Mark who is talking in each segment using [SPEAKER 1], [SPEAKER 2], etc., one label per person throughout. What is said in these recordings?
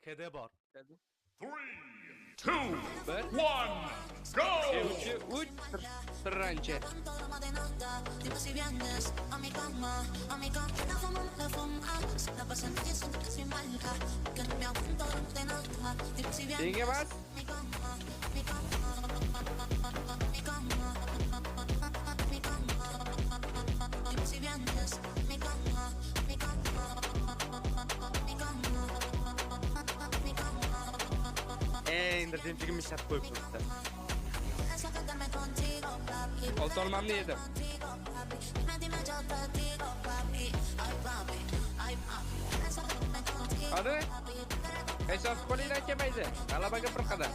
[SPEAKER 1] Kede bor.
[SPEAKER 2] 3, 2, 1, go!
[SPEAKER 3] Uch, birinchi.
[SPEAKER 4] Dime si vienes a mi cama, la fuma, si la pasan diciendo que soy mala, que no me aguanto de nada. Dime si vienes
[SPEAKER 3] Senga emas.
[SPEAKER 4] mi cama, mi cama, mi cama, mi cama. Dime si vienes mi cama, mi cama, mi cama, mi cama.
[SPEAKER 1] Indirtimchigimni sharp qo'yib turibdi.
[SPEAKER 4] Es lo que quedarme contigo, papi.
[SPEAKER 3] Olti olmamni yedim.
[SPEAKER 4] Contigo, papi. Dime yo te digo, papi. Ay, papi, ay, papi. Es lo que quedarme contigo,
[SPEAKER 3] Hadi.
[SPEAKER 4] papi.
[SPEAKER 3] Hesab qo'lingdan kelmaydi. G'alabaga bir qadam.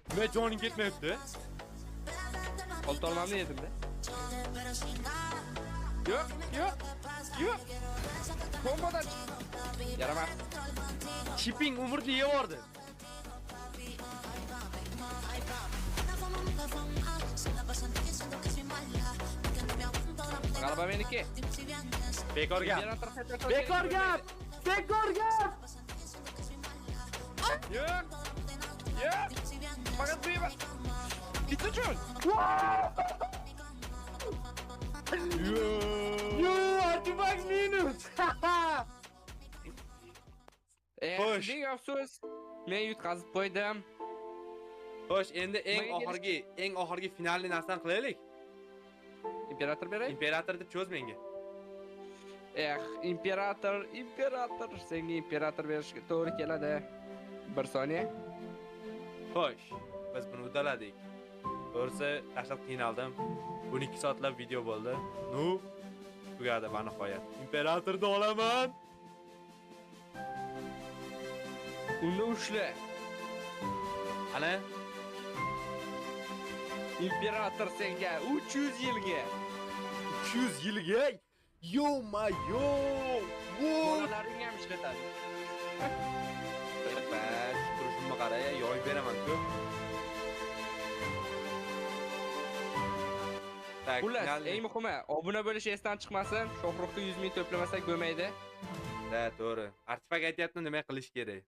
[SPEAKER 1] Nima joning ketmayapti?
[SPEAKER 3] Olti olmamni yedim-da.
[SPEAKER 4] Pero sin ganas.
[SPEAKER 3] Yo'q, yo'q, yo'q. Bombadan. Yaramas.
[SPEAKER 1] Shipping umrni yevordi.
[SPEAKER 3] G'alaba meniki.
[SPEAKER 1] Bekor gap.
[SPEAKER 3] Imperator qayta
[SPEAKER 1] Bekor gap. Bekor gap.
[SPEAKER 3] Yo'q. Yo'q. Faqat bu emas. Bitta uchun.
[SPEAKER 1] Yo, Artifact minus. Xo'sh.
[SPEAKER 3] Ming afsus. Men yutqazib qo'ydim.
[SPEAKER 1] Xo'sh, endi
[SPEAKER 3] Nimaga
[SPEAKER 1] eng oxirgi finalni narsani qilaylik.
[SPEAKER 3] Imperator beray.
[SPEAKER 1] Imperator deb cho'z menga.
[SPEAKER 3] Imperator. Senga imperator berishga to'g'ri keladi. Bir soniya.
[SPEAKER 1] Xo'sh, biz buni uddaladik. To'g'risi, tashlab qiynaldim. 12 soatlab video bo'ldi. Nu, tugadi va nihoyat. Imperatorni olaman.
[SPEAKER 3] Uni ushla.
[SPEAKER 1] Ana,
[SPEAKER 3] Imperator senga 300 yilga.
[SPEAKER 1] 200 yilga. Yo-mayo.
[SPEAKER 3] Bolalaring ham ishlatadi.
[SPEAKER 1] Bas, turishimni qaraya, yoyib beraman-ku. Tak,
[SPEAKER 3] Xullas,
[SPEAKER 1] finalni-
[SPEAKER 3] eng muhimi, obuna bo'lish esdan chiqmasin. Shohruxni 100 ming to'plamasak bo'lmaydi.
[SPEAKER 1] Da, to'g'ri. Artifakt aytyapti, nima qilish kerak?